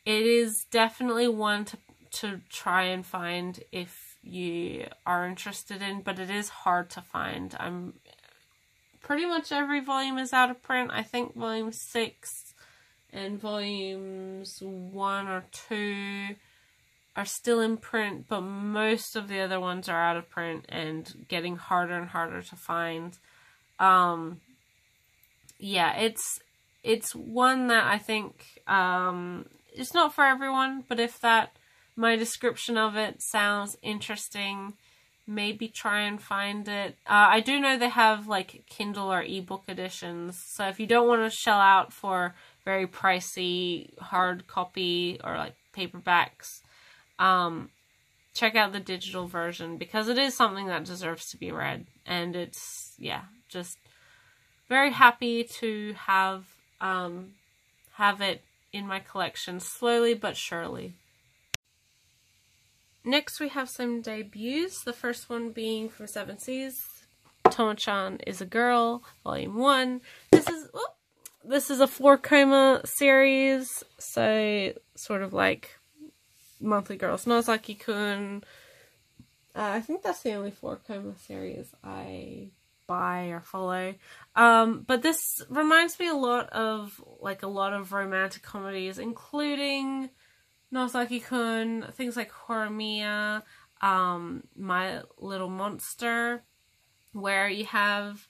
it is definitely one to try and find if you are interested in, but it is hard to find. Pretty much every volume is out of print. I think volume 6 and volumes 1 or 2 are still in print, but most of the other ones are out of print and getting harder and harder to find. Yeah, it's one that I think it's not for everyone, but if my description of it sounds interesting, maybe try and find it. I do know they have like Kindle or ebook editions, so if you don't want to shell out for very pricey hard copy or like paperbacks, check out the digital version, because it is something that deserves to be read. And it's, yeah, just very happy to have it in my collection slowly but surely. Next we have some debuts, the first one being from Seven Seas, Tomo-chan is a Girl, Volume 1. This is a 4-coma series, so sort of like Monthly Girls Nozaki-kun. I think that's the only 4-coma series I buy or follow. But this reminds me a lot of romantic comedies, including Nozaki-kun, things like Horimiya, My Little Monster, where you have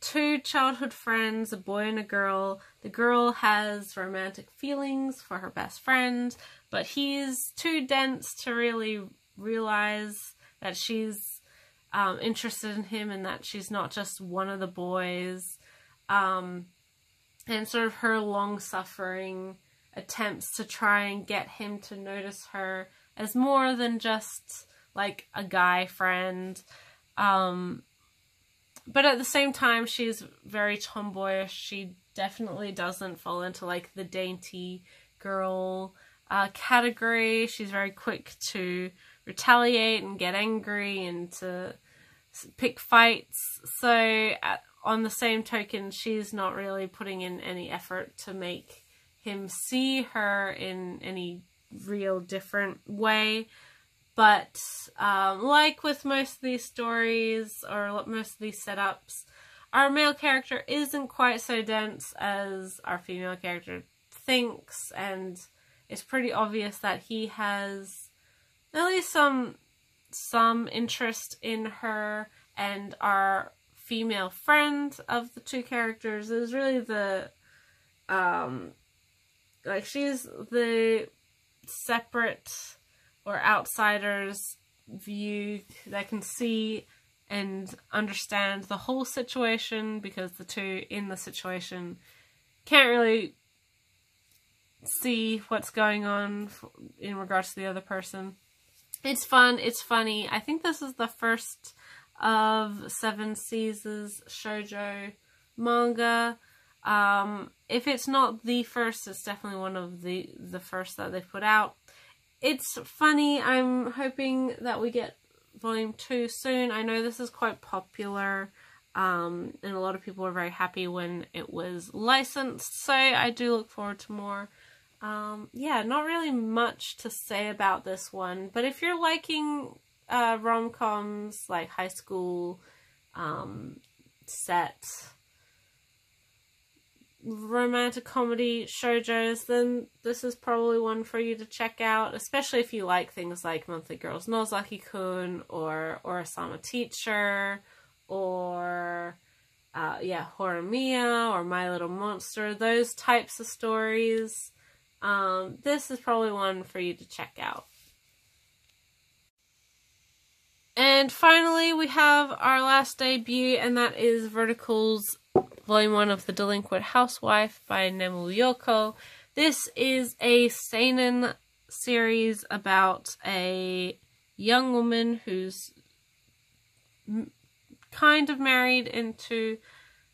2 childhood friends, a boy and a girl. The girl has romantic feelings for her best friend, but he's too dense to really realize that she's interested in him and that she's not just one of the boys. And sort of her long-suffering attempts to try and get him to notice her as more than just like a guy friend. But at the same time, she's very tomboyish. She definitely doesn't fall into like the dainty girl category. She's very quick to retaliate and get angry and to pick fights. So on the same token, she's not really putting in any effort to make him see her in any real different way. But like with most of these stories or most of these setups, our male character isn't quite so dense as our female character thinks, and it's pretty obvious that he has at least some interest in her. And our female friend of the 2 characters is really the she's the separate or outsider's view that can see and understand the whole situation, because the 2 in the situation can't really see what's going on in regards to the other person. It's fun, it's funny. I think this is the first of Seven Seas' shojo manga. If it's not the first, it's definitely one of the first that they've put out. It's funny. I'm hoping that we get volume 2 soon. I know this is quite popular, and a lot of people were very happy when it was licensed, so I do look forward to more. Yeah, not really much to say about this one, but if you're liking rom-coms like high school, set, romantic comedy shoujos, then this is probably one for you to check out, especially if you like things like Monthly Girls Nozaki-kun or Osama Teacher or Horimiya or My Little Monster, those types of stories. This is probably one for you to check out. And finally, we have our last debut, and that is Vertical's Volume 1 of The Delinquent Housewife by Nemu Yoko. This is a seinen series about a young woman who's kind of married into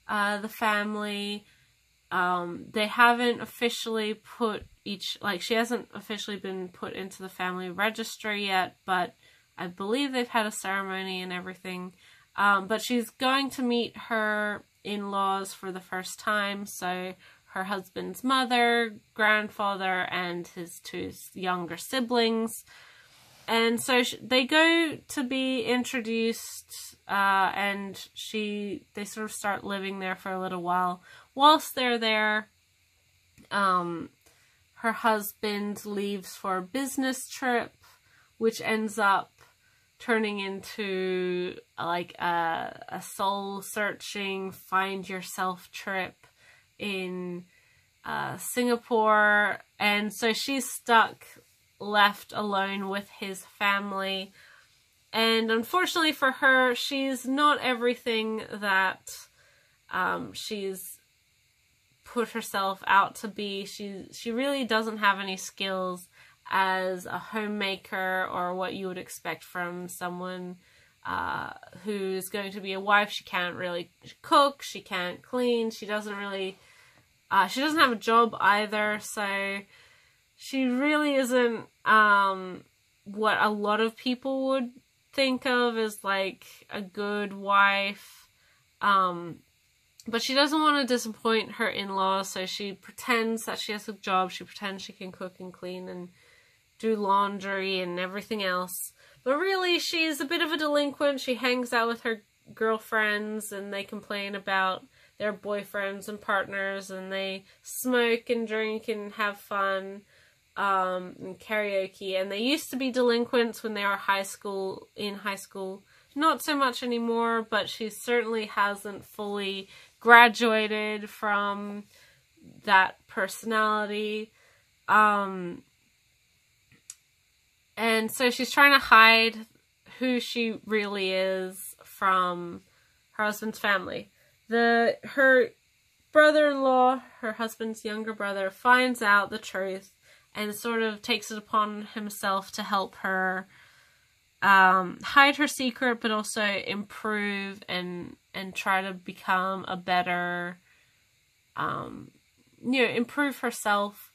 the family. They haven't officially she hasn't officially been put into the family registry yet, but I believe they've had a ceremony and everything. But she's going to meet her in-laws for the first time, so her husband's mother, grandfather, and his two younger siblings. And so they go to be introduced, and they sort of start living there for a little while. Whilst they're there, her husband leaves for a business trip, which ends up turning into like a soul-searching, find-yourself trip in Singapore. And so she's left alone with his family. And unfortunately for her, she's not everything that she's put herself out to be. She really doesn't have any skills as a homemaker or what you would expect from someone who's going to be a wife. She can't really cook, she can't clean, she doesn't have a job either, so she really isn't what a lot of people would think of as like a good wife. But she doesn't want to disappoint her in-laws, so she pretends that she has a job, she pretends she can cook and clean and do laundry and everything else. But really, she's a bit of a delinquent. She hangs out with her girlfriends and they complain about their boyfriends and partners, and they smoke and drink and have fun, and karaoke. And they used to be delinquents when they were in high school. Not so much anymore, but she certainly hasn't fully graduated from that personality. And so she's trying to hide who she really is from her husband's family. Her brother-in-law, her husband's younger brother, finds out the truth and sort of takes it upon himself to help her hide her secret, but also improve and try to become a better, improve herself.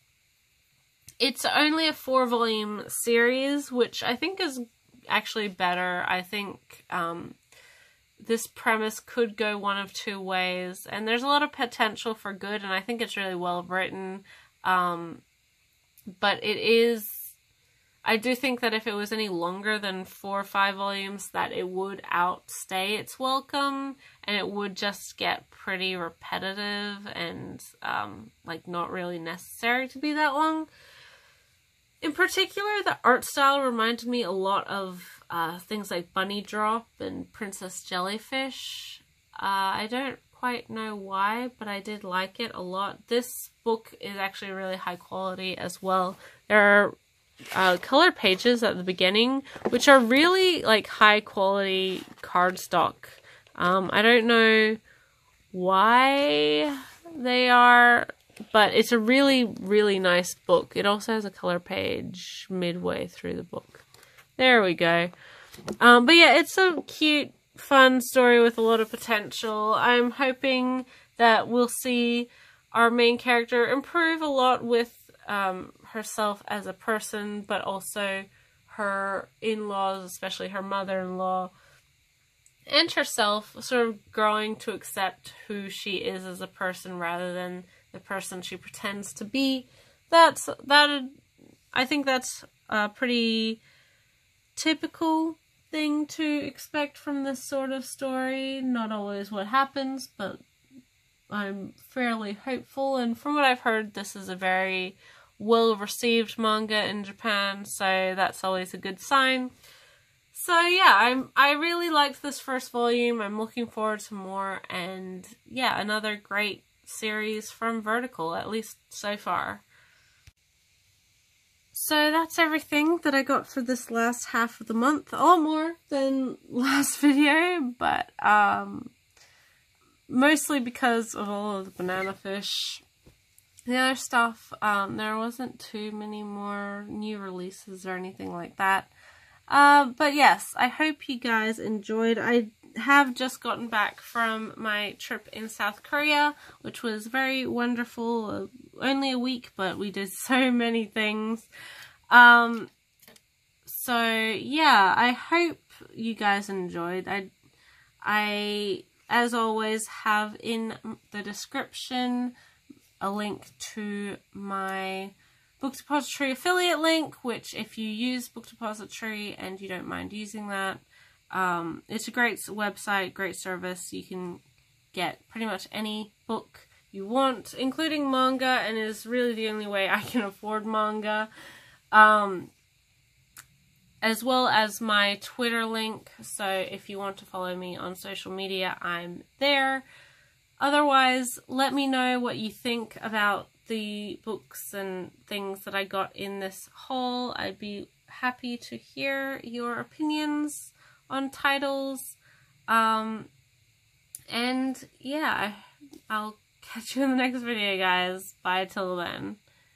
It's only a 4-volume series, which I think is actually better. I think this premise could go one of two ways, and there's a lot of potential for good, and I think it's really well written. But I do think that if it was any longer than 4 or 5 volumes, that it would outstay its welcome, and it would just get pretty repetitive and not really necessary to be that long. In particular, the art style reminded me a lot of things like Bunny Drop and Princess Jellyfish. I don't quite know why, but I did like it a lot. This book is actually really high quality as well. There are color pages at the beginning, which are really like high quality cardstock. I don't know why they are, but it's a really, really nice book. It also has a color page midway through the book. There we go. But yeah, it's a cute, fun story with a lot of potential. I'm hoping that we'll see our main character improve a lot with herself as a person, but also her in-laws, especially her mother-in-law, and herself sort of growing to accept who she is as a person rather than the person she pretends to be. I think that's a pretty typical thing to expect from this sort of story. Not always what happens, but I'm fairly hopeful, and from what I've heard, this is a very well-received manga in Japan, so that's always a good sign. So yeah, I really liked this first volume. I'm looking forward to more, and yeah, another great series from Vertical, at least so far. So that's everything that I got for this last half of the month. A lot more than last video, but mostly because of all of the banana fish. The other stuff, there wasn't too many more new releases or anything like that. But yes, I hope you guys enjoyed. I have just gotten back from my trip in South Korea, which was very wonderful. Only a week, but we did so many things. So yeah, I hope you guys enjoyed. I as always have in the description a link to my Book Depository affiliate link, which if you use Book Depository and you don't mind using that, it's a great website, great service. You can get pretty much any book you want, including manga, and is really the only way I can afford manga. As well as my Twitter link, so if you want to follow me on social media, I'm there. Otherwise, let me know what you think about the books and things that I got in this haul. I'd be happy to hear your opinions on titles. And yeah, I'll catch you in the next video, guys. Bye till then.